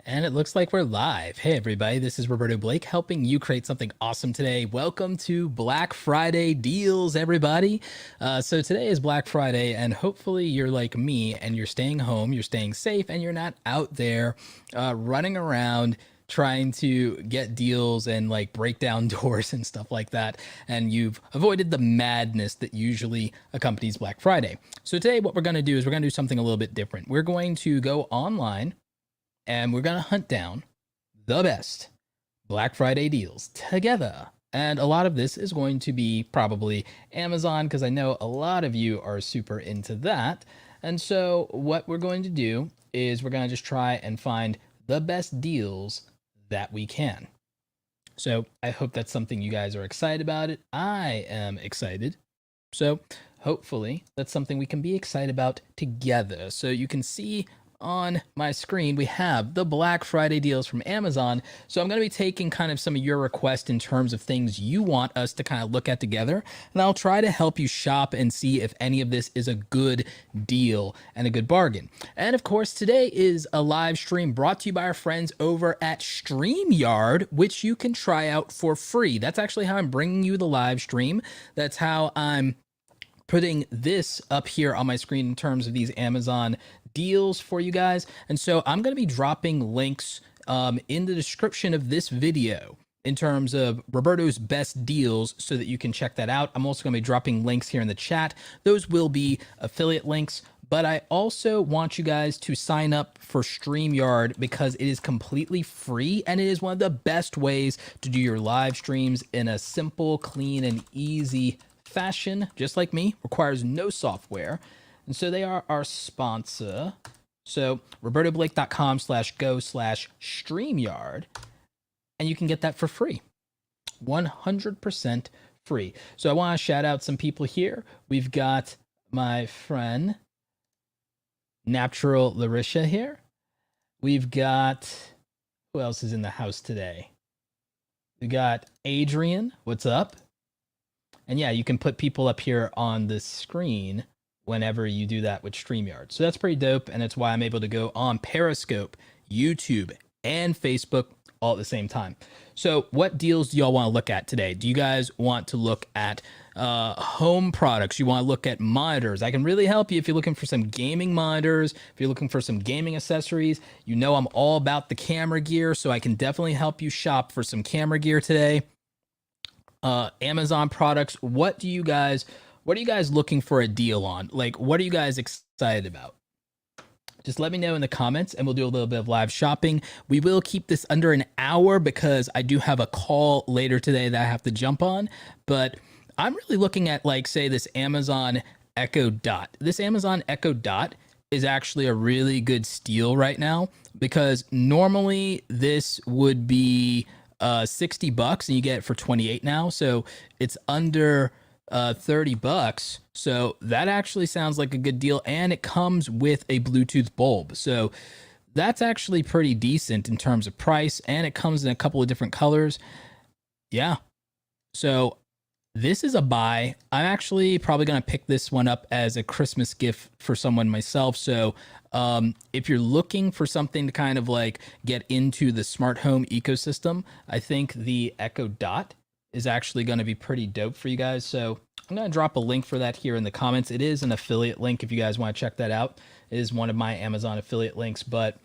And it looks like we're live. Hey, everybody, this is Roberto Blake helping you create something awesome today. Welcome to Black Friday deals, everybody. So today is Black Friday, and hopefully you're like me and you're staying home, you're staying safe, and you're not out there running around trying to get deals and like break down doors and stuff like that. And you've avoided the madness that usually accompanies Black Friday. So today what we're going to do is we're going to do something a little bit different. We're going to go online and we're going to hunt down the best Black Friday deals together. And a lot of this is going to be probably Amazon, because I know a lot of you are super into that. And so what we're going to do is we're going to just try and find the best deals that we can. So I hope that's something you guys are excited about it. I am excited. So hopefully that's something we can be excited about together. So you can see on my screen, we have the Black Friday deals from Amazon. So I'm going to be taking kind of some of your requests in terms of things you want us to kind of look at together. And I'll try to help you shop and see if any of this is a good deal and a good bargain. And of course, today is a live stream brought to you by our friends over at StreamYard, which you can try out for free. That's actually how I'm bringing you the live stream. That's how I'm putting this up here on my screen in terms of these Amazon deals for you guys. And so I'm going to be dropping links in the description of this video in terms of Roberto's best deals so that you can check that out. I'm also going to be dropping links here in the chat. Those will be affiliate links, but I also want you guys to sign up for StreamYard because it is completely free and it is one of the best ways to do your live streams in a simple, clean, and easy fashion, just like me, requires no software. And so they are our sponsor. So robertoblake.com/go/StreamYard. And you can get that for free. 100% free. So I want to shout out some people here. We've got my friend Natural Larisha here. We've got, who else is in the house today? We got Adrian. What's up? And yeah, you can put people up here on the screen whenever you do that with StreamYard. So that's pretty dope, and that's why I'm able to go on Periscope, YouTube, and Facebook all at the same time. So what deals do y'all want to look at today? Do you guys want to look at home products? You want to look at monitors? I can really help you if you're looking for some gaming monitors, if you're looking for some gaming accessories. You know I'm all about the camera gear, so I can definitely help you shop for some camera gear today. Amazon products. What are you guys looking for a deal on? Like, what are you guys excited about? Just let me know in the comments and we'll do a little bit of live shopping. We will keep this under an hour because I do have a call later today that I have to jump on, but I'm really looking at, like, say, this Amazon Echo Dot. This Amazon Echo Dot is actually a really good steal right now because normally this would be $60 and you get it for 28 now. So it's under $30. So that actually sounds like a good deal. And it comes with a Bluetooth bulb. So that's actually pretty decent in terms of price. And it comes in a couple of different colors. Yeah. So this is a buy. I'm actually probably going to pick this one up as a Christmas gift for someone myself. So if you're looking for something to kind of like get into the smart home ecosystem, I think the Echo Dot is actually going to be pretty dope for you guys. So I'm going to drop a link for that here in the comments. It is an affiliate link if you guys want to check that out. It is one of my Amazon affiliate links, but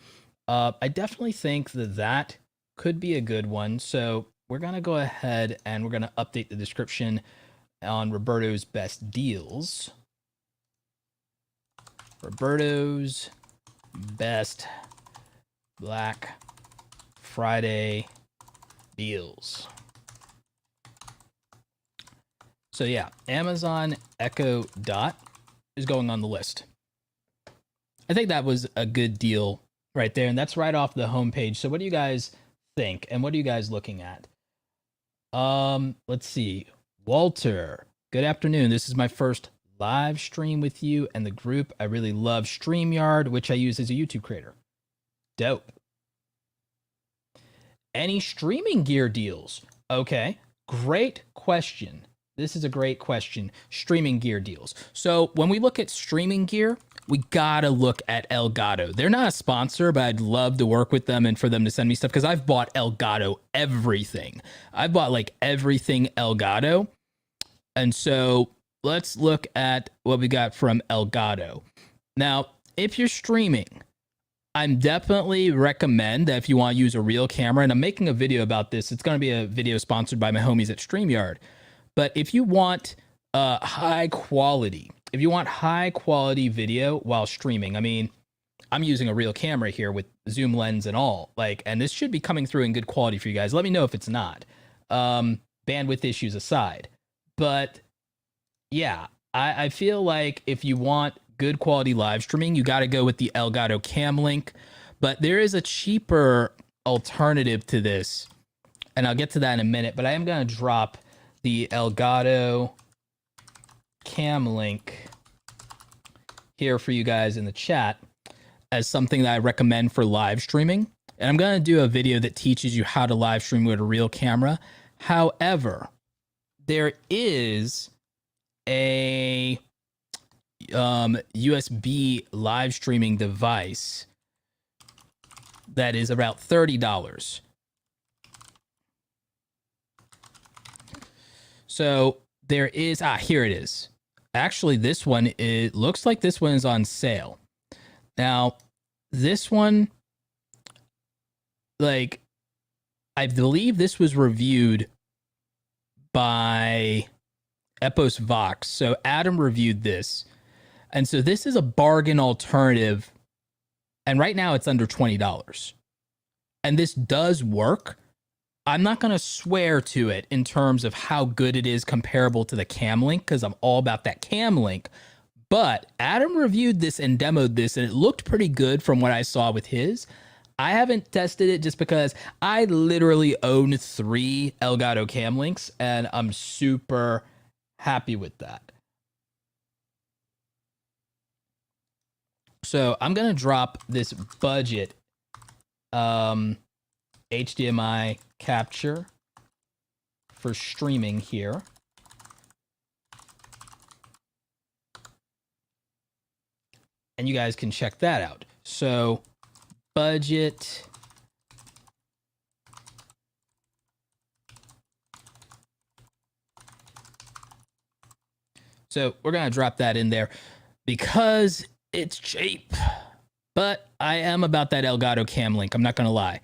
I definitely think that that could be a good one. So we're going to go ahead and we're going to update the description on Roberto's best deals. Roberto's best Black Friday deals. So yeah, Amazon Echo Dot is going on the list. I think that was a good deal right there, and that's right off the homepage. So what do you guys think, and what are you guys looking at? Let's see. Walter, good afternoon. This is my first live stream with you and the group. I really love StreamYard, which I use as a YouTube creator. Dope. Any streaming gear deals? Okay, great question. This is a great question. Streaming gear deals. So when we look at streaming gear, we gotta look at Elgato. They're not a sponsor, but I'd love to work with them and for them to send me stuff because I've bought Elgato everything. I've bought like everything Elgato. And so let's look at what we got from Elgato. Now, if you're streaming, I'm definitely recommend that if you want to use a real camera, and I'm making a video about this, it's going to be a video sponsored by my homies at StreamYard. But if you want high quality video while streaming, I mean, I'm using a real camera here with zoom lens and all, like, and this should be coming through in good quality for you guys. Let me know if it's not. Bandwidth issues aside. But yeah, I feel like if you want good quality live streaming, you got to go with the Elgato Cam Link. But there is a cheaper alternative to this, and I'll get to that in a minute. But I am going to drop the Elgato Cam Link here for you guys in the chat as something that I recommend for live streaming. And I'm going to do a video that teaches you how to live stream with a real camera. However, there is a USB live streaming device that is about $30. So there is, here it is. Actually, this one, it looks like this one is on sale. Now, this one, like, I believe this was reviewed by Epos Vox. So Adam reviewed this. And so this is a bargain alternative. And right now it's under $20. And this does work. I'm not going to swear to it in terms of how good it is comparable to the Cam Link, because I'm all about that Cam Link. But Adam reviewed this and demoed this, and it looked pretty good from what I saw with his. I haven't tested it just because I literally own 3 Elgato Cam Links, and I'm super happy with that. So I'm going to drop this budget HDMI capture for streaming here. And you guys can check that out. So budget so we're going to drop that in there because it's cheap. But I am about that Elgato Cam Link. I'm not going to lie.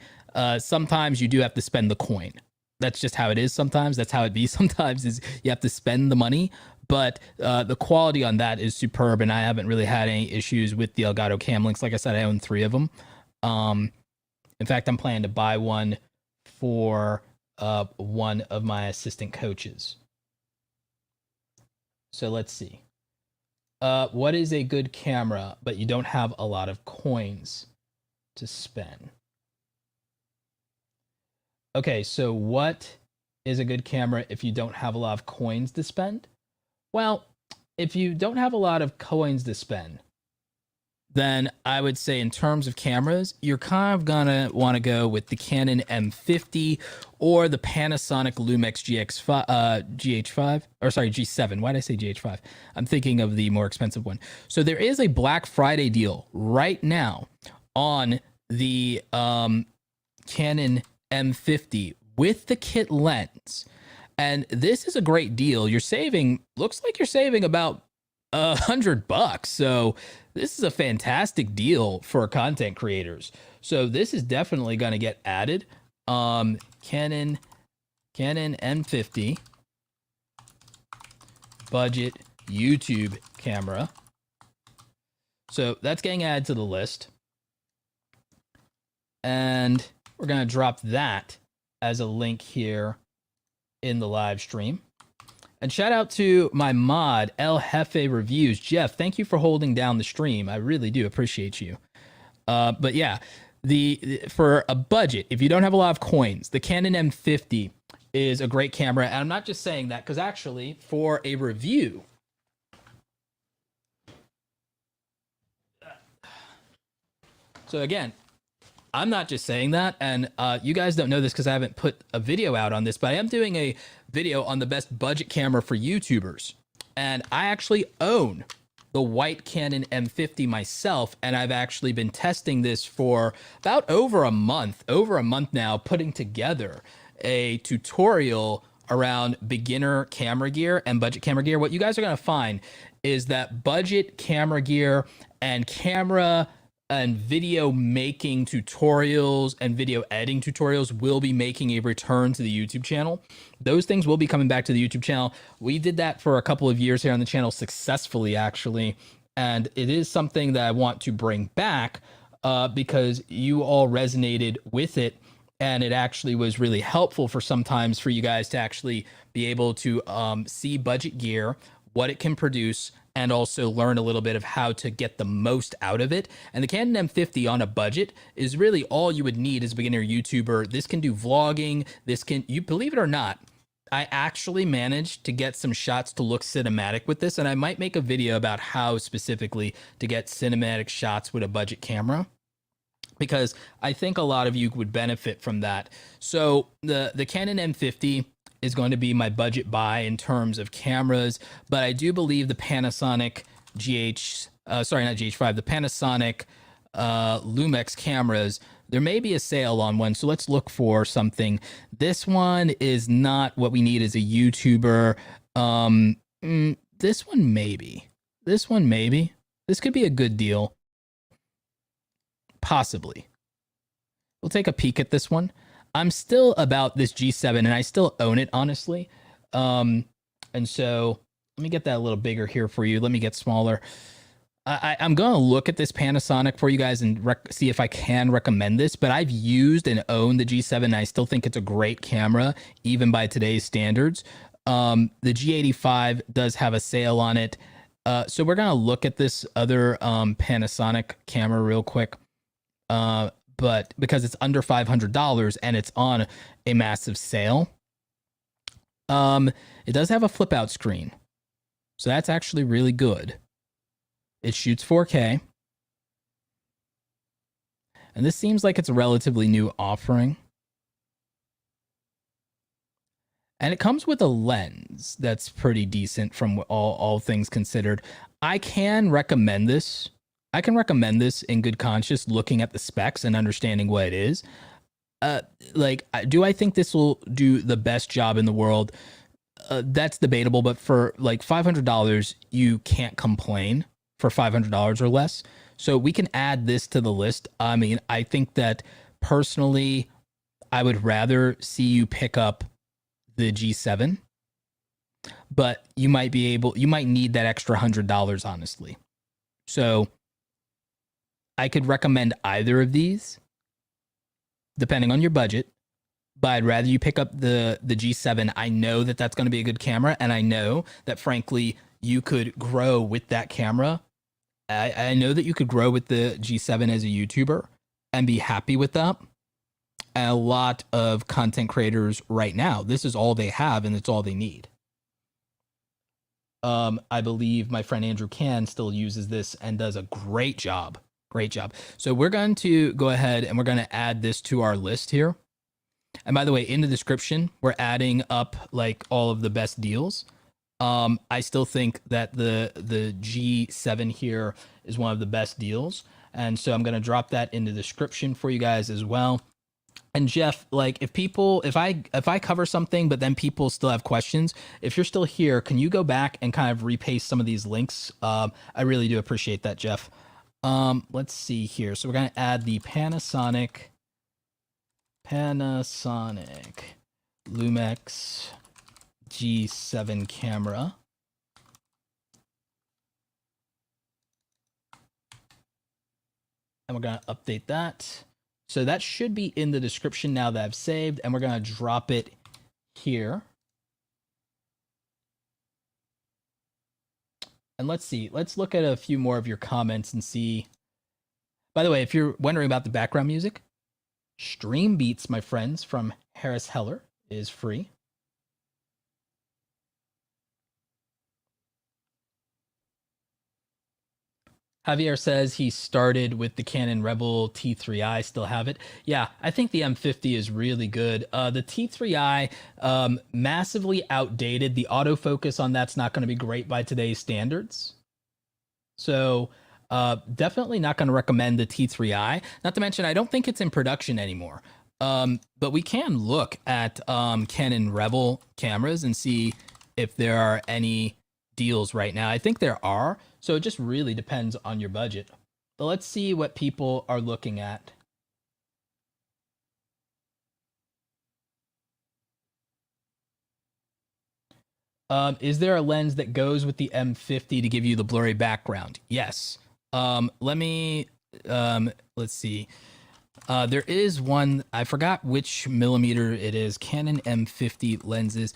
Sometimes you do have to spend the coin. That's just how it is sometimes. That's how it be sometimes, is you have to spend the money. But the quality on that is superb, and I haven't really had any issues with the Elgato Cam Links. Like I said, I own 3 of them. In fact, I'm planning to buy one for one of my assistant coaches. So let's see. What is a good camera, but you don't have a lot of coins to spend? Okay, so what is a good camera if you don't have a lot of coins to spend? Well, if you don't have a lot of coins to spend, then I would say in terms of cameras, you're kind of gonna want to go with the Canon M50 or the Panasonic Lumix GH5, or sorry, G7. Why did I say GH5? I'm thinking of the more expensive one. So there is a Black Friday deal right now on the Canon M50 with the kit lens. And this is a great deal. You're saving, looks like you're saving about $100. So this is a fantastic deal for content creators. So this is definitely going to get added. Canon M50 budget YouTube camera. So that's getting added to the list. And we're going to drop that as a link here in the live stream. And shout out to my mod, El Jefe Reviews. Jeff, thank you for holding down the stream. I really do appreciate you. But yeah, for a budget, if you don't have a lot of coins, the Canon M50 is a great camera. And I'm not just saying that because actually for a review, so again, I'm not just saying that, and you guys don't know this because I haven't put a video out on this, but I am doing a video on the best budget camera for YouTubers. And I actually own the white Canon M50 myself, and I've actually been testing this for about over a month now, putting together a tutorial around beginner camera gear and budget camera gear. What you guys are going to find is that budget camera gear and camera and video making tutorials and video editing tutorials will be making a return to the YouTube channel. Those things will be coming back to the YouTube channel. We did that for a couple of years here on the channel successfully, actually. And it is something that I want to bring back because you all resonated with it. And it actually was really helpful for sometimes for you guys to actually be able to see budget gear, what it can produce, and also learn a little bit of how to get the most out of it. And the Canon M50 on a budget is really all you would need as a beginner YouTuber. This can do vlogging. This can, you believe it or not, I actually managed to get some shots to look cinematic with this. And I might make a video about how specifically to get cinematic shots with a budget camera, because I think a lot of you would benefit from that. So the Canon M50 is going to be my budget buy in terms of cameras, but I do believe the Panasonic the Panasonic Lumix cameras, there may be a sale on one. So let's look for something. This one is not what we need as a YouTuber. This one maybe. This could be a good deal. Possibly. We'll take a peek at this one. I'm still about this G7 and I still own it, honestly. And so let me get that a little bigger here for you. Let me get smaller. I'm going to look at this Panasonic for you guys and see if I can recommend this, but I've used and owned the G7 and I still think it's a great camera, even by today's standards. The G85 does have a sale on it. So we're going to look at this other Panasonic camera real quick. But because it's under $500 and it's on a massive sale, it does have a flip out screen. So that's actually really good. It shoots 4K. And this seems like it's a relatively new offering. And it comes with a lens that's pretty decent from all things considered. I can recommend this. I can recommend this in good conscience, looking at the specs and understanding what it is. Do I think this will do the best job in the world? That's debatable, but for like $500, you can't complain for $500 or less. So we can add this to the list. I mean, I think that personally, I would rather see you pick up the G7, but you might need that extra $100, honestly. So I could recommend either of these, depending on your budget, but I'd rather you pick up the G7. I know that that's going to be a good camera, and I know that, frankly, you could grow with that camera. I know that you could grow with the G7 as a YouTuber and be happy with that. And a lot of content creators right now, this is all they have, and it's all they need. I believe my friend Andrew Can still uses this and does a great job. Great job. So we're going to go ahead and we're going to add this to our list here. And by the way, in the description, we're adding up like all of the best deals. I still think that the G7 here is one of the best deals. And so I'm going to drop that in the description for you guys as well. And Jeff, like if I cover something, but then people still have questions, if you're still here, can you go back and kind of repaste some of these links? I really do appreciate that, Jeff. Let's see here. So we're going to add the Panasonic Lumix G7 camera. And we're going to update that. So that should be in the description now that I've saved, and we're going to drop it here. And let's see, let's look at a few more of your comments and see. By the way, if you're wondering about the background music, Stream Beats, my friends, from Harris Heller is free. Javier says he started with the Canon Rebel T3i, still have it. Yeah, I think the M50 is really good. The T3i, massively outdated. The autofocus on that's not going to be great by today's standards. So definitely not going to recommend the T3i. Not to mention, I don't think it's in production anymore. But we can look at Canon Rebel cameras and see if there are any deals right now. I think there are. So it just really depends on your budget. But let's see what people are looking at. Is there a lens that goes with the M50 to give you the blurry background? Yes. Let me, let's see. There is one, I forgot which millimeter it is, Canon M50 lenses.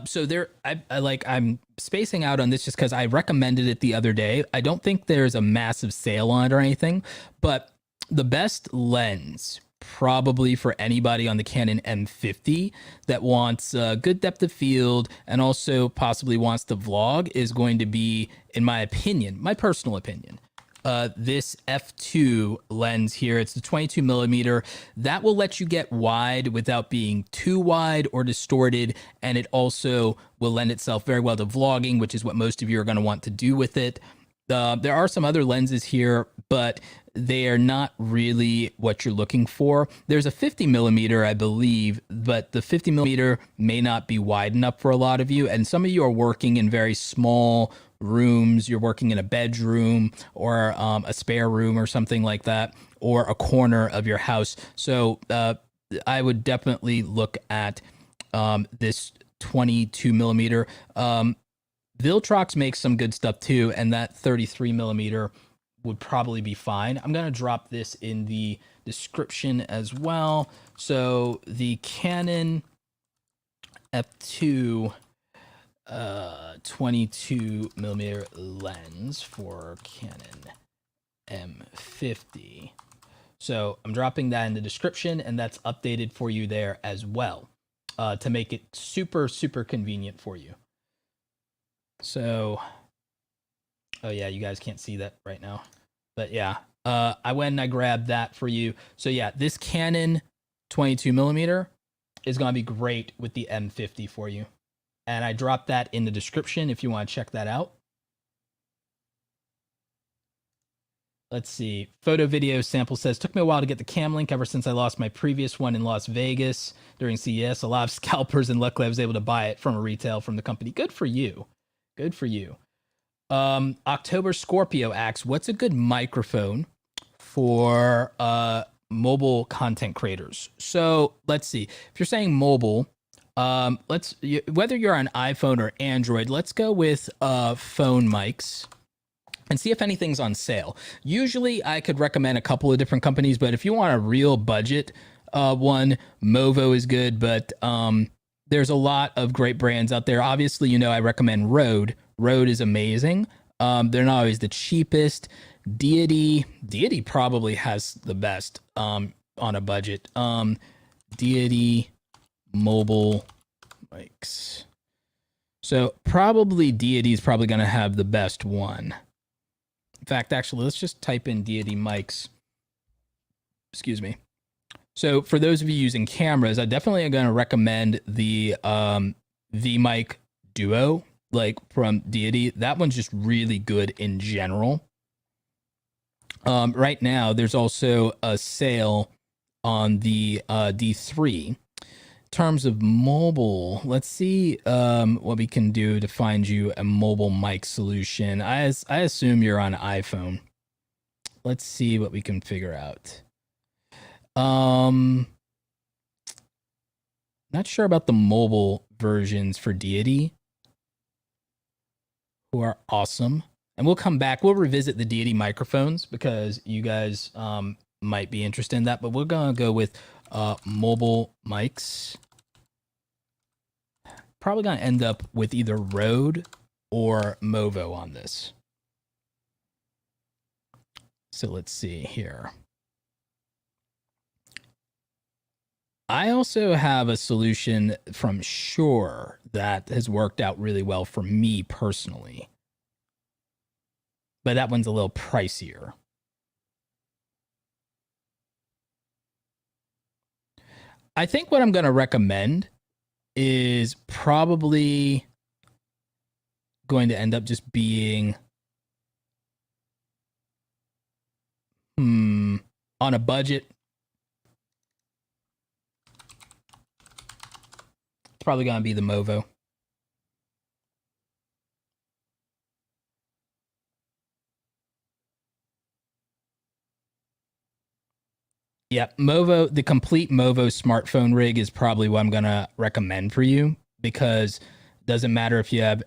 So there, I'm spacing out on this just because I recommended it the other day. I don't think there's a massive sale on it or anything, but the best lens probably for anybody on the Canon M50 that wants good depth of field and also possibly wants to vlog is going to be, in my opinion, my personal opinion, this f2 lens here. It's the 22 millimeter that will let you get wide without being too wide or distorted, and it also will lend itself very well to vlogging, which is what most of you are going to want to do with it. There are some other lenses here, but they are not really what you're looking for. There's a 50 millimeter, I believe, but the 50 millimeter may not be wide enough for a lot of you. And some of you are working in very small rooms. You're working in a bedroom or a spare room or something like that, or a corner of your house. So I would definitely look at this 22 millimeter. Viltrox makes some good stuff too, and that 33 millimeter would probably be fine. I'm going to drop this in the description as well. So the Canon f2 22 millimeter lens for Canon M50. So I'm dropping that in the description, and that's updated for you there as well, to make it super, super convenient for you. So, oh yeah, you guys can't see that right now, but yeah, I went and I grabbed that for you. So yeah, this Canon 22 millimeter is going to be great with the M50 for you. And I dropped that in the description if you want to check that out. Let's see. Photo video sample says, took me a while to get the cam link ever since I lost my previous one in Las Vegas during CES. A lot of scalpers, and luckily I was able to buy it from a retail from the company. Good for you. Good for you. October Scorpio asks, what's a good microphone for mobile content creators? So let's see. If you're saying mobile, whether you're on iPhone or Android, let's go with phone mics and see if anything's on sale. Usually I could recommend a couple of different companies, but if you want a real budget one, Movo is good, but there's a lot of great brands out there. Obviously, you know, I recommend Rode. Rode is amazing. They're not always the cheapest. Deity probably has the best on a budget. Deity mobile mics. So probably Deity is probably going to have the best one. In fact, actually, let's just type in Deity mics. Excuse me. So for those of you using cameras, I definitely am going to recommend the V-Mic Duo, like from Deity. That one's just really good in general. Right now, there's also a sale on the D3. In terms of mobile, let's see what we can do to find you a mobile mic solution. I assume you're on iPhone. Let's see what we can figure out. Not sure about the mobile versions for Deity, who are awesome. And we'll come back. We'll revisit the Deity microphones because you guys might be interested in that. But we're going to go with mobile mics. Probably going to end up with either Rode or Movo on this. So let's see here. I also have a solution from Shure that has worked out really well for me personally. But that one's a little pricier. I think what I'm going to recommend is probably going to end up just being on a budget, it's probably going to be the Movo. Yeah, Movo, the complete Movo smartphone rig is probably what I'm going to recommend for you, because it doesn't matter if you have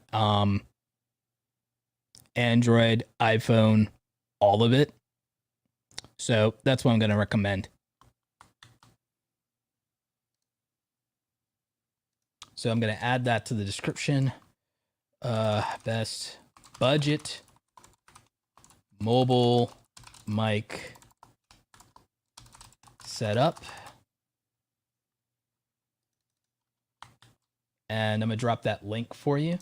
Android, iPhone, all of it. So that's what I'm going to recommend. So I'm going to add that to the description. Best budget mobile mic setup. And I'm going to drop that link for you.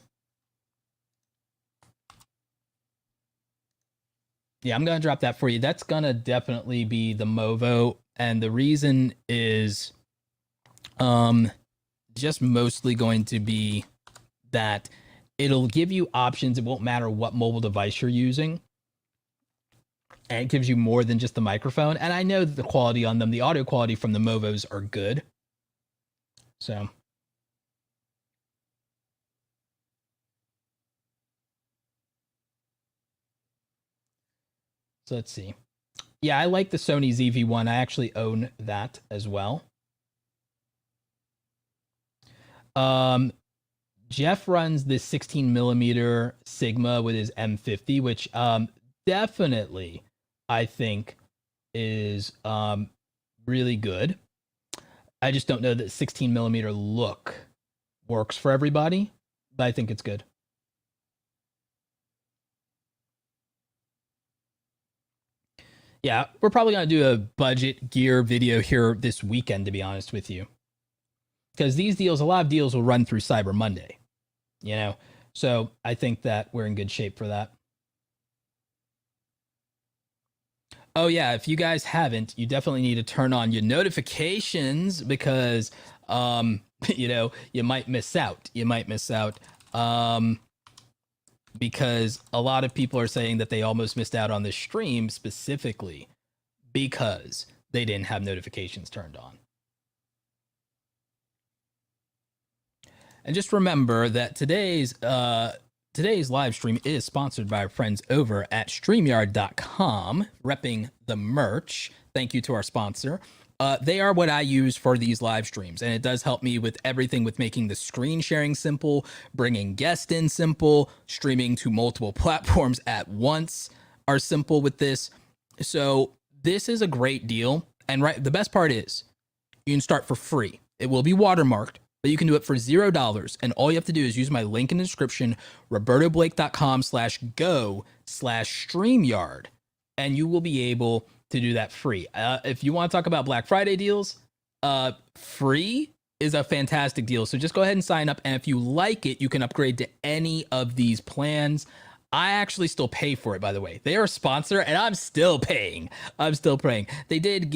Yeah, I'm going to drop that for you. That's going to definitely be the Movo. And the reason is just mostly going to be that it'll give you options. It won't matter what mobile device you're using. And it gives you more than just the microphone. And I know that the quality on them, the audio quality from the Movos are good. So let's see. Yeah, I like the Sony ZV-1. I actually own that as well. Jeff runs this 16 millimeter Sigma with his M50, which definitely I think is really good. I just don't know that 16 millimeter look works for everybody, but I think it's good. Yeah, we're probably going to do a budget gear video here this weekend, to be honest with you. Because these deals, a lot of deals will run through Cyber Monday, you know? So I think that we're in good shape for that. Oh, yeah, if you guys haven't, you definitely need to turn on your notifications, because, you know, you might miss out. You might miss out. Because a lot of people are saying that they almost missed out on the stream specifically because they didn't have notifications turned on. And just remember that today's live stream is sponsored by our friends over at StreamYard.com, repping the merch. Thank you to our sponsor. They are what I use for these live streams, and it does help me with everything, with making the screen sharing simple, bringing guests in simple, streaming to multiple platforms at once are simple with this. So this is a great deal. And the best part is you can start for free. It will be watermarked, but you can do it for $0. And all you have to do is use my link in the description, robertoblake.com/go/StreamYard, and you will be able to do that free. If you want to talk about Black Friday deals, free is a fantastic deal. So just go ahead and sign up. And if you like it, you can upgrade to any of these plans. I actually still pay for it, by the way. They are a sponsor and I'm still paying. They did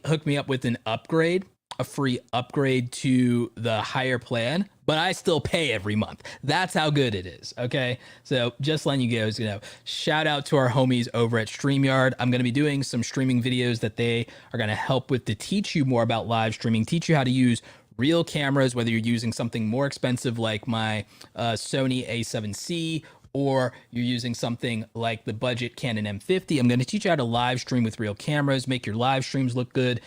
hook me up with an upgrade, a free upgrade to the higher plan, but I still pay every month. That's how good it is. Okay. So just letting you guys know, shout out to our homies over at StreamYard. I'm going to be doing some streaming videos that they are going to help with to teach you more about live streaming, teach you how to use real cameras, whether you're using something more expensive like my Sony A7C, or you're using something like the budget Canon M50. I'm going to teach you how to live stream with real cameras, make your live streams look good,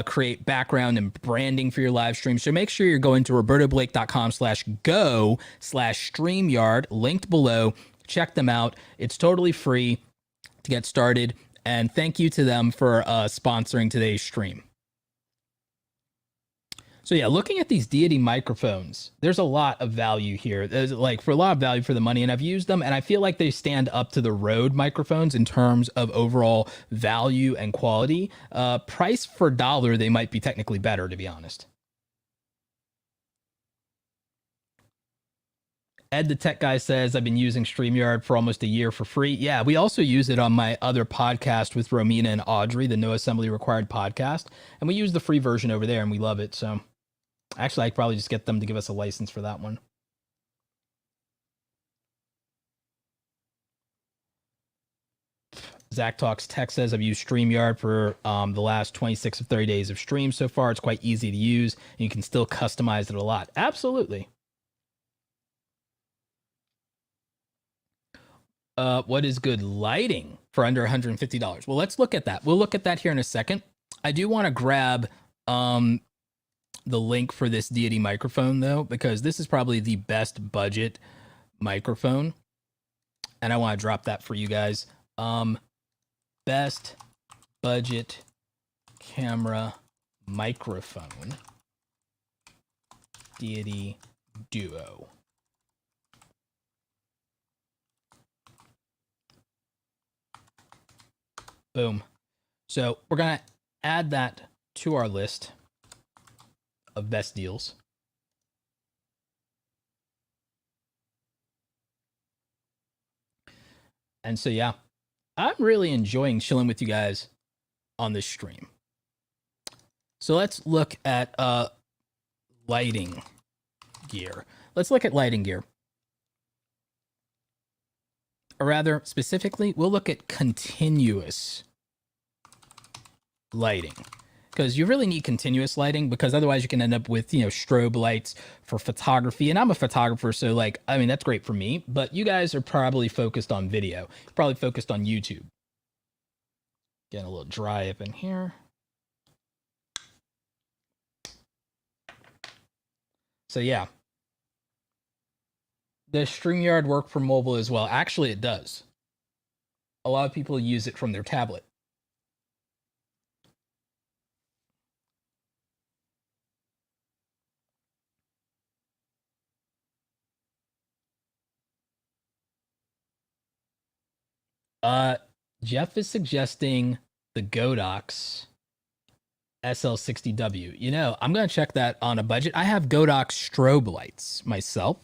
create background and branding for your live stream. So make sure you're going to robertoblake.com/go/StreamYard, linked below. Check them out. It's totally free to get started. And thank you to them for sponsoring today's stream. So yeah, looking at these Deity microphones, there's a lot of value here. There's a lot of value for the money, and I've used them, and I feel like they stand up to the Rode microphones in terms of overall value and quality. Price for dollar, they might be technically better, to be honest. Ed the Tech Guy says, I've been using StreamYard for almost a year for free. Yeah, we also use it on my other podcast with Romina and Audrey, the No Assembly Required podcast, and we use the free version over there, and we love it. So actually, I could probably just get them to give us a license for that one. Zach Talks Tech says, I've used StreamYard for the last 26 of 30 days of stream so far. It's quite easy to use, and you can still customize it a lot. Absolutely. What is good lighting for under $150? Well, let's look at that. We'll look at that here in a second. I do want to grab the link for this Deity microphone, though, because this is probably the best budget microphone. And I want to drop that for you guys. Best budget camera microphone, Deity Duo. Boom. So we're going to add that to our list of best deals. And so, yeah, I'm really enjoying chilling with you guys on this stream. So let's look at lighting gear. Let's look at lighting gear. Or rather, specifically, we'll look at continuous lighting. Because you really need continuous lighting, because otherwise you can end up with, strobe lights for photography. And I'm a photographer, so that's great for me. But you guys are probably focused on video. You're probably focused on YouTube. Getting a little dry up in here. So yeah. Does StreamYard work for mobile as well? Actually, it does. A lot of people use it from their tablet. Jeff is suggesting the Godox SL60W. I'm going to check that on a budget. I have Godox strobe lights myself.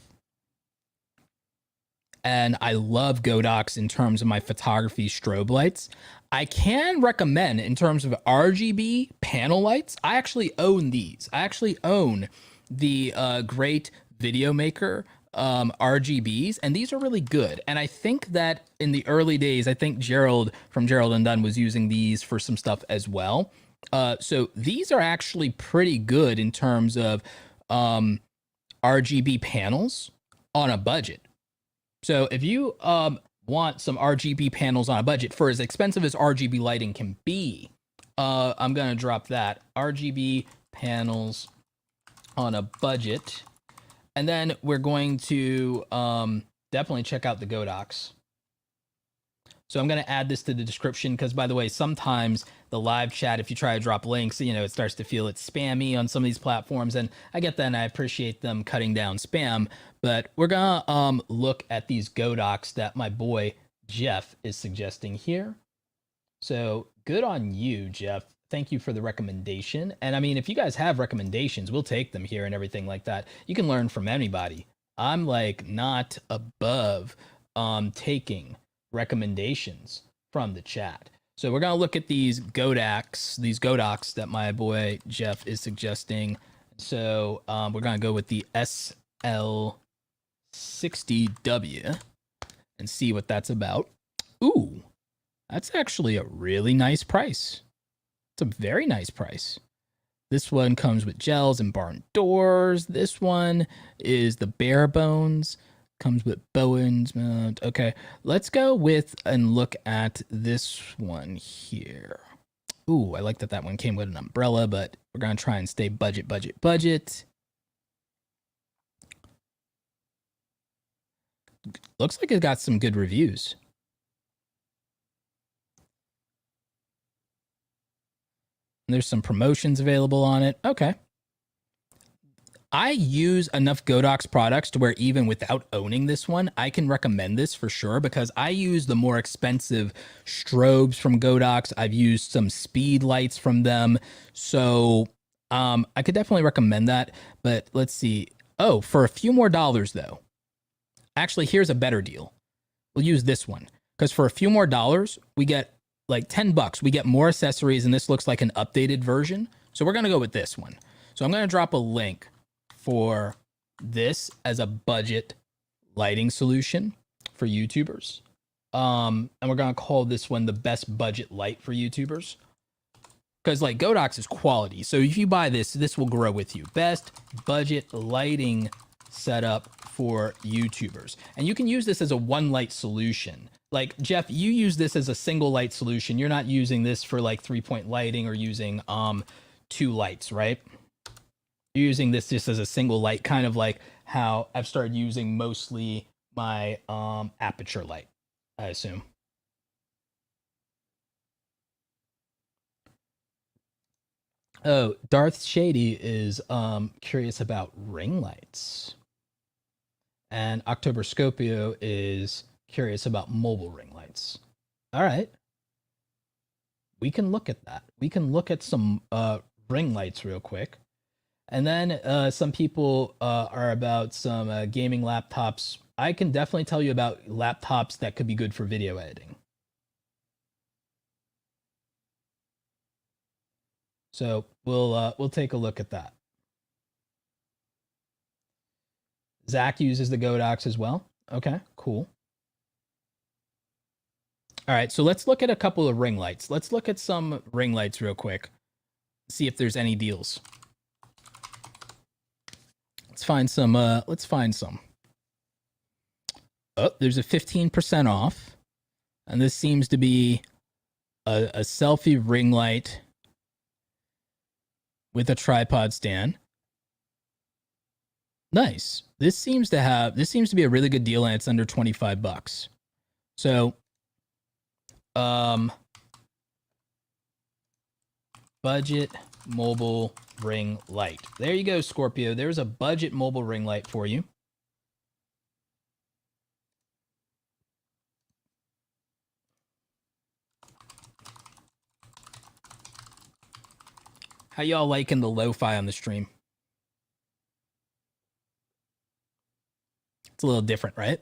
And I love Godox in terms of my photography strobe lights. I can recommend in terms of RGB panel lights. I actually own these. I actually own the Great Video Maker RGBs, and these are really good. And I think that in the early days, I think Gerald from Gerald and Dunn was using these for some stuff as well. So these are actually pretty good in terms of RGB panels on a budget. So if you want some RGB panels on a budget for as expensive as RGB lighting can be, I'm going to drop that. RGB panels on a budget. And then we're going to definitely check out the Godox. So I'm going to add this to the description because, by the way, sometimes the live chat, if you try to drop links, it starts to feel it's spammy on some of these platforms. And I get that, and I appreciate them cutting down spam. But we're going to look at these Godox that my boy Jeff is suggesting here. So good on you, Jeff. Thank you for the recommendation. And I mean, if you guys have recommendations, we'll take them here and everything like that. You can learn from anybody. I'm not above taking recommendations from the chat. So we're going to look at these Godox that my boy Jeff is suggesting. So we're going to go with the SL60W and see what that's about. Ooh, that's actually a really nice price. It's a very nice price. This one comes with gels and barn doors. This one is the bare bones. Comes with Bowens mount. Okay, let's go with and look at this one here. Ooh, I like that one came with an umbrella, but we're going to try and stay budget. Looks like it got some good reviews. There's some promotions available on it. Okay. I use enough Godox products to where even without owning this one, I can recommend this for sure because I use the more expensive strobes from Godox. I've used some speed lights from them. So I could definitely recommend that. But let's see. Oh, for a few more dollars though. Actually, here's a better deal. We'll use this one because for a few more dollars, we get like $10. We get more accessories, and this looks like an updated version. So we're going to go with this one. So I'm going to drop a link for this as a budget lighting solution for YouTubers. And we're gonna call this one the best budget light for YouTubers. Because like Godox is quality. So if you buy this, this will grow with you. Best budget lighting setup for YouTubers. And you can use this as a one light solution. Like Jeff, you use this as a single light solution. You're not using this for like 3-point lighting or using 2 lights, right? You're using this just as a single light, kind of like how I've started using mostly my aperture light, I assume. Oh, Darth Shady is curious about ring lights. And October Scopio is curious about mobile ring lights. All right. We can look at that. We can look at some ring lights real quick. And then some people are about some gaming laptops. I can definitely tell you about laptops that could be good for video editing. So we'll take a look at that. Zach uses the Godox as well. Okay, cool. All right, so let's look at a couple of ring lights. Let's look at some ring lights real quick. See if there's any deals. Let's find some. Oh, there's a 15% off. And this seems to be a selfie ring light with a tripod stand. Nice. This seems to be a really good deal, and it's under $25. So, budget mobile ring light. There you go, Scorpio. There's a budget mobile ring light for you. How y'all liking the lo-fi on the stream? It's a little different, right?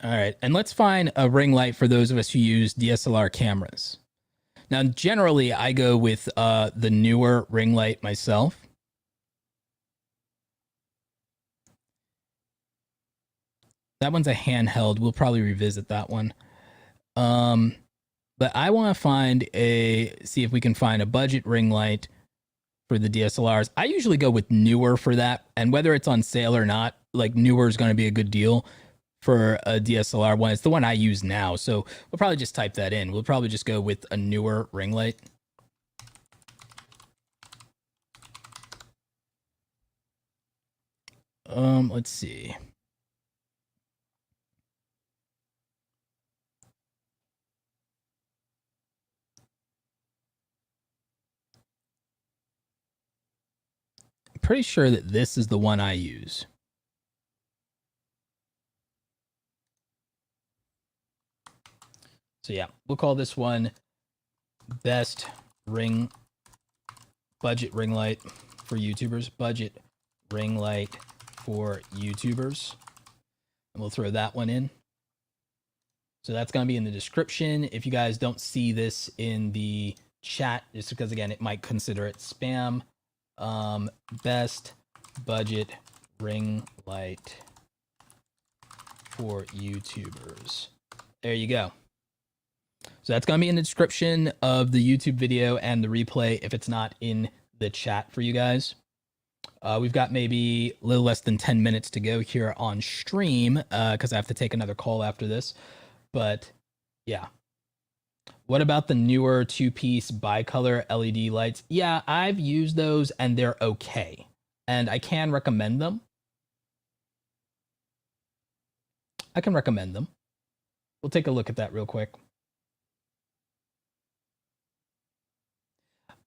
All right, and let's find a ring light for those of us who use DSLR cameras. Now, generally, I go with the newer ring light myself. That one's a handheld. We'll probably revisit that one. But I want to see if we can find a budget ring light for the DSLRs. I usually go with newer for that, and whether it's on sale or not, like newer is going to be a good deal for a DSLR one. It's the one I use now, so we'll probably just type that in. We'll probably just go with a newer ring light. Let's see. I'm pretty sure that this is the one I use. So yeah, we'll call this one best budget ring light for YouTubers. Budget ring light for YouTubers. And we'll throw that one in. So that's going to be in the description. If you guys don't see this in the chat, just because, again, it might consider it spam. Best budget ring light for YouTubers. There you go. So that's going to be in the description of the YouTube video and the replay if it's not in the chat for you guys. We've got maybe a little less than 10 minutes to go here on stream because I have to take another call after this. But yeah. What about the newer 2-piece bicolor LED lights? Yeah, I've used those and they're okay. And I can recommend them. I can recommend them. We'll take a look at that real quick.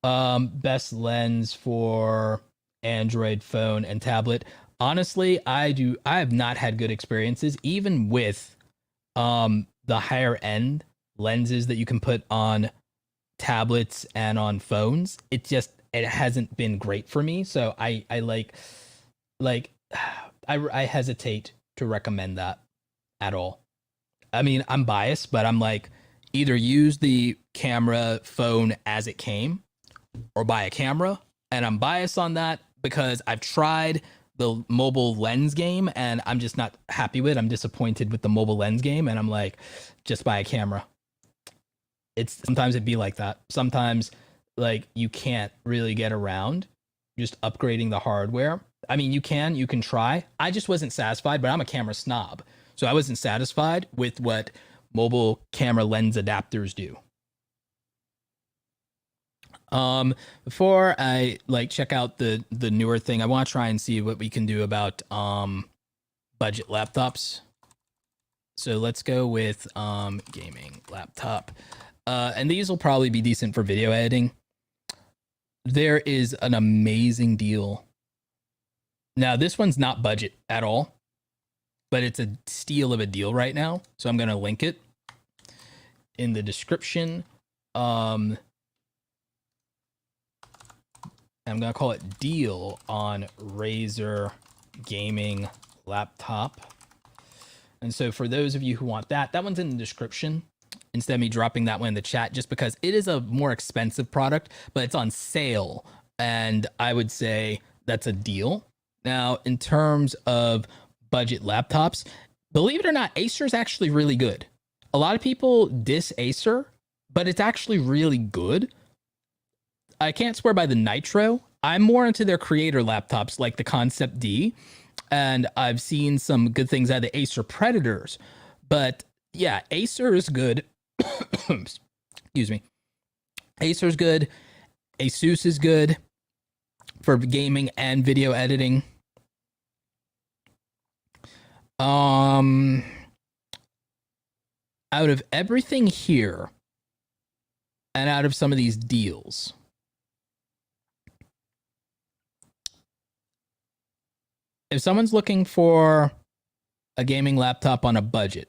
Best lens for Android phone and tablet. Honestly, I have not had good experiences, even with the higher end lenses that you can put on tablets and on phones. It hasn't been great for me. So I hesitate to recommend that at all. I mean, I'm biased, but I'm like, either use the camera phone as it came or buy a camera. And I'm biased on that because I've tried the mobile lens game, and I'm just not happy with it. I'm disappointed with the mobile lens game, and I'm like, just buy a camera. It's sometimes it'd be like that. Sometimes like you can't really get around just upgrading the hardware. I mean, you can try. I just wasn't satisfied, but I'm a camera snob. So I wasn't satisfied with what mobile camera lens adapters do. Before I like check out the newer thing, I want to try and see what we can do about budget laptops. So let's go with gaming laptop. And these will probably be decent for video editing. There is an amazing deal. Now, this one's not budget at all, but it's a steal of a deal right now. So I'm going to link it in the description. I'm going to call it deal on Razer gaming laptop. And so for those of you who want that, that one's in the description instead of me dropping that one in the chat, just because it is a more expensive product, but it's on sale. And I would say that's a deal. Now, in terms of budget laptops, believe it or not, Acer is actually really good. A lot of people diss Acer, but it's actually really good. I can't swear by the Nitro. I'm more into their creator laptops like the Concept D, and I've seen some good things out of the Acer Predators. But yeah, Acer is good. Excuse me. Acer's good. Asus is good for gaming and video editing. Out of everything here, and out of some of these deals, if someone's looking for a gaming laptop on a budget,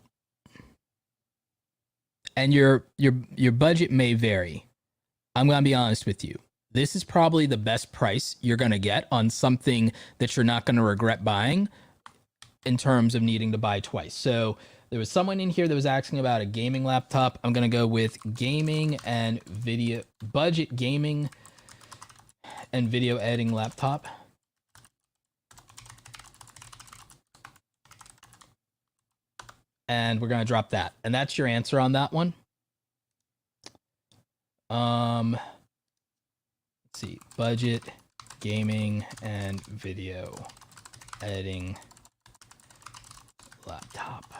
and your budget may vary, I'm going to be honest with you. This is probably the best price you're going to get on something that you're not going to regret buying in terms of needing to buy twice. So there was someone in here that was asking about a gaming laptop. I'm going to go with gaming and video, budget gaming and video editing laptop. And we're going to drop that. And that's your answer on that one. Let's see. Budget, gaming, and video editing laptop.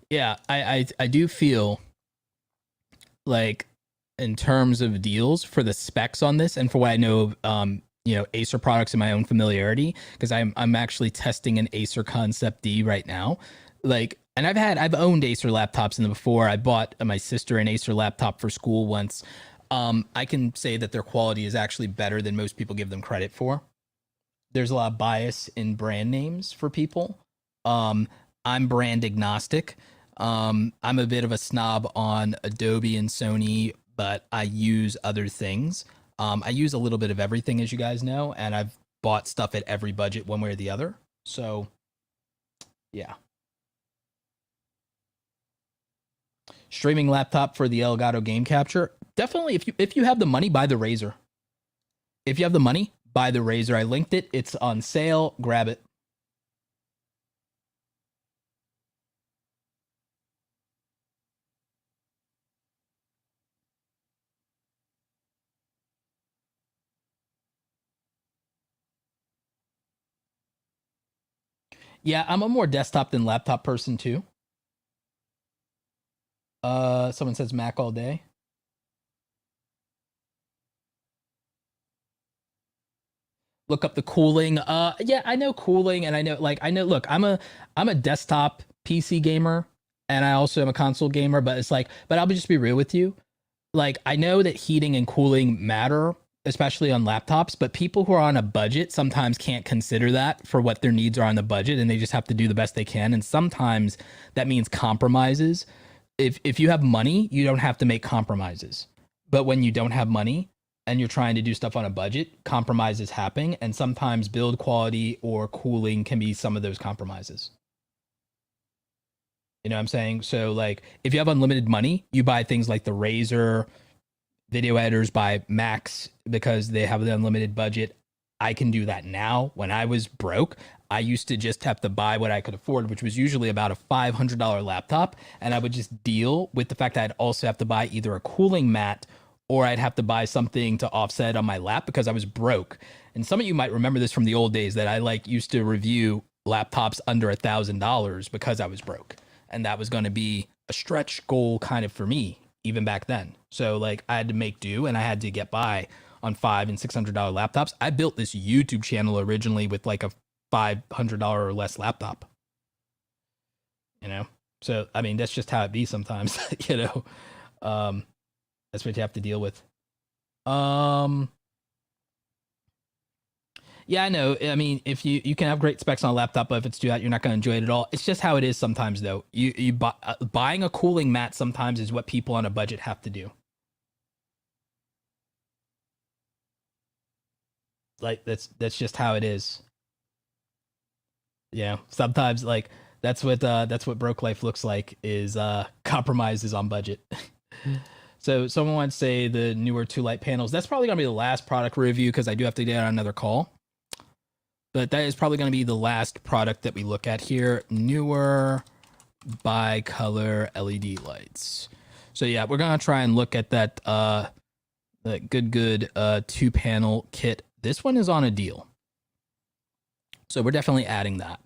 Yeah, I do feel like in terms of deals for the specs on this and for what I know of, Acer products and my own familiarity, because I'm actually testing an Acer Concept D right now. Like, and I've owned Acer laptops in the before. I bought my sister an Acer laptop for school once. I can say that their quality is actually better than most people give them credit for. There's a lot of bias in brand names for people. I'm brand agnostic. I'm a bit of a snob on Adobe and Sony, but I use other things. I use a little bit of everything, as you guys know, and I've bought stuff at every budget one way or the other. So, yeah. Streaming laptop for the Elgato game capture. Definitely, if you have the money, buy the Razer. If you have the money, buy the Razer. I linked it. It's on sale. Grab it. Yeah, I'm a more desktop than laptop person too. Someone says Mac all day. Look up the cooling. Yeah, I know cooling, and I know. Look, I'm a desktop PC gamer, and I also am a console gamer. But it's like, but I'll just be real with you. Like, I know that heating and cooling matter, especially on laptops, but people who are on a budget sometimes can't consider that for what their needs are on the budget, and they just have to do the best they can. And sometimes that means compromises. If you have money, you don't have to make compromises. But when you don't have money and you're trying to do stuff on a budget, compromises happen, and sometimes build quality or cooling can be some of those compromises. You know what I'm saying? So like, if you have unlimited money, you buy things like the Razer. Video editors buy Macs because they have the unlimited budget. I can do that now. When I was broke, I used to just have to buy what I could afford, which was usually about a $500 laptop. And I would just deal with the fact that I'd also have to buy either a cooling mat or I'd have to buy something to offset on my lap because I was broke. And some of you might remember this from the old days that I like used to review laptops under $1,000 because I was broke. And that was going to be a stretch goal kind of for me even back then. So like I had to make do and I had to get by on $500 and $600 laptops. I built this YouTube channel originally with like a $500 or less laptop, you know? So, I mean, that's just how it be sometimes, you know? That's what you have to deal with. Yeah, I know. I mean, if you can have great specs on a laptop, but if it's too hot, you're not going to enjoy it at all. It's just how it is sometimes, though. Buying a cooling mat sometimes is what people on a budget have to do. Like that's just how it is. Yeah, sometimes like that's what broke life looks like is compromises on budget. So someone wants to say the newer 2 light panels. That's probably gonna be the last product review because I do have to get on another call. But that is probably gonna be the last product that we look at here. Newer bicolor LED lights. So yeah, we're gonna try and look at that good 2-panel kit. This one is on a deal. So we're definitely adding that.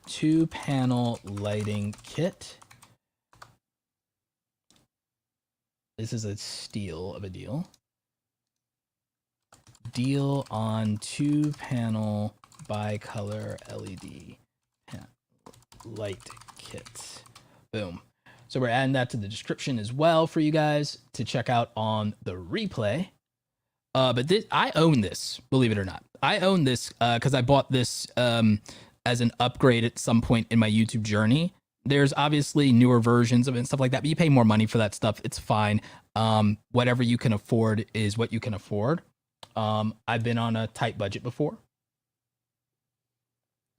2-panel lighting kit. This is a steal of a deal. Deal on 2-panel bicolor LED light kit. Boom. So we're adding that to the description as well for you guys to check out on the replay. But this, I own this, believe it or not. I own this because I bought this as an upgrade at some point in my YouTube journey. There's obviously newer versions of it and stuff like that, but you pay more money for that stuff. It's fine. Whatever you can afford is what you can afford. I've been on a tight budget before.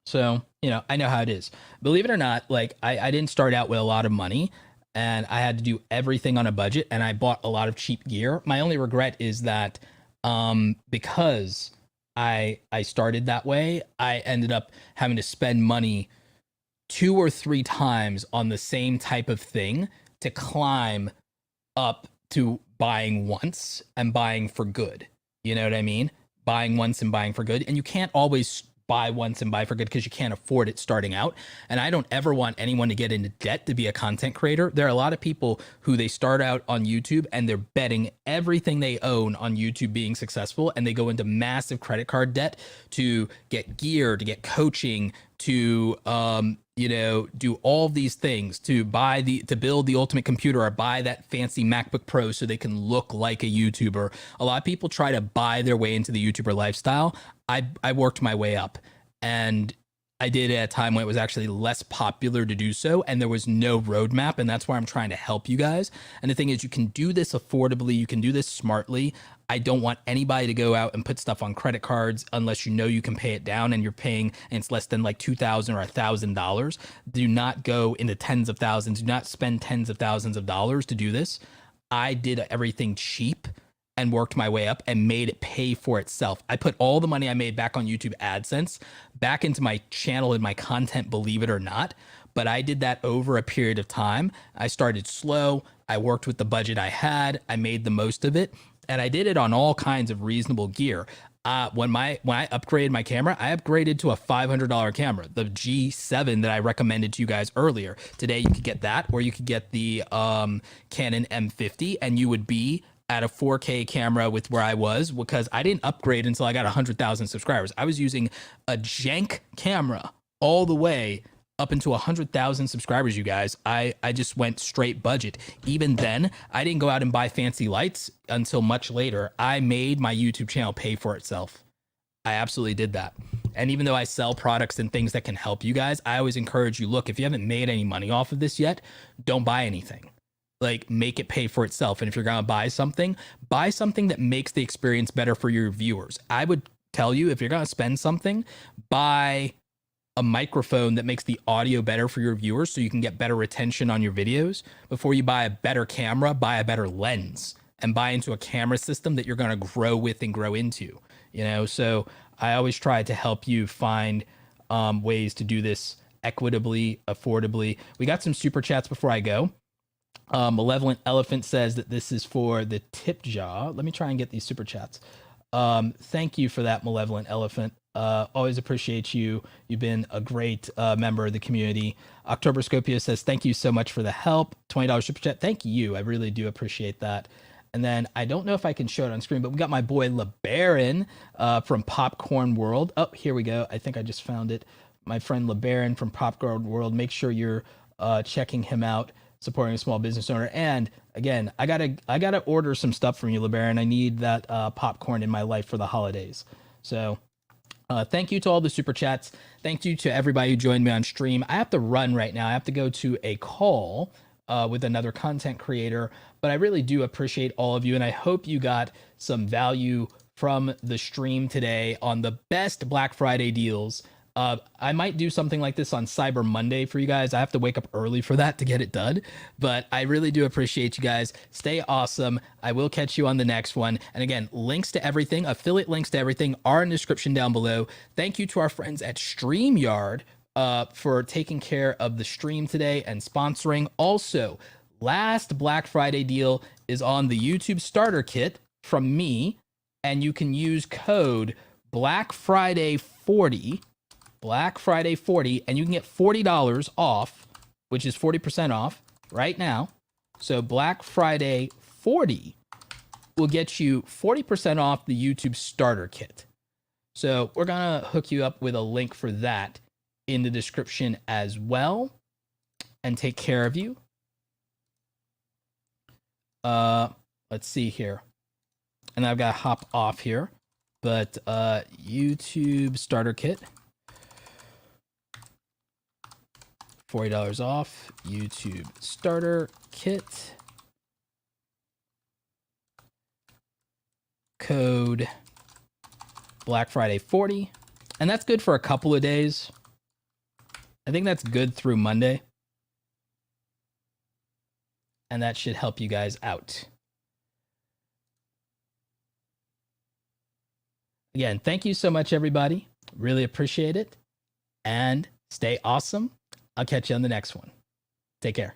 So, you know, I know how it is. Believe it or not, like I didn't start out with a lot of money and I had to do everything on a budget and I bought a lot of cheap gear. My only regret is that because I started that way, I ended up having to spend money 2 or 3 times on the same type of thing to climb up to buying once and buying for good. You know what I mean? Buying once and buying for good. And you can't always buy once and buy for good because you can't afford it starting out. And I don't ever want anyone to get into debt to be a content creator. There are a lot of people who they start out on YouTube and they're betting everything they own on YouTube being successful. And they go into massive credit card debt to get gear, to get coaching, to, you know, do all these things, to build the ultimate computer or buy that fancy MacBook Pro so they can look like a YouTuber. A lot of people try to buy their way into the YouTuber lifestyle. I worked my way up and I did it at a time when it was actually less popular to do so and there was no roadmap, and that's why I'm trying to help you guys. And the thing is, you can do this affordably, you can do this smartly. I don't want anybody to go out and put stuff on credit cards unless you know you can pay it down and you're paying and it's less than like $2,000 or $1,000. Do not go into tens of thousands. Do not spend tens of thousands of dollars to do this. I did everything cheap and worked my way up and made it pay for itself. I put all the money I made back on YouTube AdSense back into my channel and my content, believe it or not. But I did that over a period of time. I started slow. I worked with the budget I had. I made the most of it. And I did it on all kinds of reasonable gear. When I upgraded my camera, I upgraded to a $500 camera, the G7 that I recommended to you guys earlier. Today, you could get that, or you could get the Canon M50, and you would be at a 4K camera with where I was, because I didn't upgrade until I got 100,000 subscribers. I was using a jank camera all the way up into 100,000 subscribers, you guys. I just went straight budget. Even then, I didn't go out and buy fancy lights until much later. I made my YouTube channel pay for itself. I absolutely did that. And even though I sell products and things that can help you guys, I always encourage you, look, if you haven't made any money off of this yet, don't buy anything. Like, make it pay for itself. And if you're going to buy something that makes the experience better for your viewers. I would tell you, if you're going to spend something, buy a microphone that makes the audio better for your viewers so you can get better retention on your videos. Before you buy a better camera, buy a better lens and buy into a camera system that you're going to grow with and grow into, you know? So I always try to help you find ways to do this equitably, affordably. We got some super chats before I go. Malevolent Elephant says that this is for the tip jaw. Let me try and get these super chats. Thank you for that, Malevolent Elephant. Always appreciate you. You've been a great member of the community. October Scopio says, thank you so much for the help. $20 super chat. Thank you. I really do appreciate that. And then I don't know if I can show it on screen, but we got my boy LeBaron from Popcorn World. Oh, here we go. I think I just found it. My friend LeBaron from Popcorn World. Make sure you're checking him out, supporting a small business owner. And again, I gotta order some stuff from you, LeBaron. I need that popcorn in my life for the holidays. So thank you to all the super chats. Thank you to everybody who joined me on stream. I have to run right now. I have to go to a call with another content creator, but I really do appreciate all of you. And I hope you got some value from the stream today on the best Black Friday deals. I might do something like this on Cyber Monday for you guys. I have to wake up early for that to get it done, but I really do appreciate you guys. Stay awesome. I will catch you on the next one. And again, links to everything, affiliate links to everything are in the description down below. Thank you to our friends at StreamYard for taking care of the stream today and sponsoring. Also, last Black Friday deal is on the YouTube starter kit from me, and you can use code BlackFriday40, and you can get $40 off, which is 40% off right now. So Black Friday 40 will get you 40% off the YouTube starter kit. So we're gonna hook you up with a link for that in the description as well, and take care of you. Let's see here. And I've got to hop off here, but YouTube starter kit, $40 off YouTube starter kit. Code Black Friday 40. And that's good for a couple of days. I think that's good through Monday. And that should help you guys out. Again, thank you so much, everybody. Really appreciate it. And stay awesome. I'll catch you on the next one. Take care.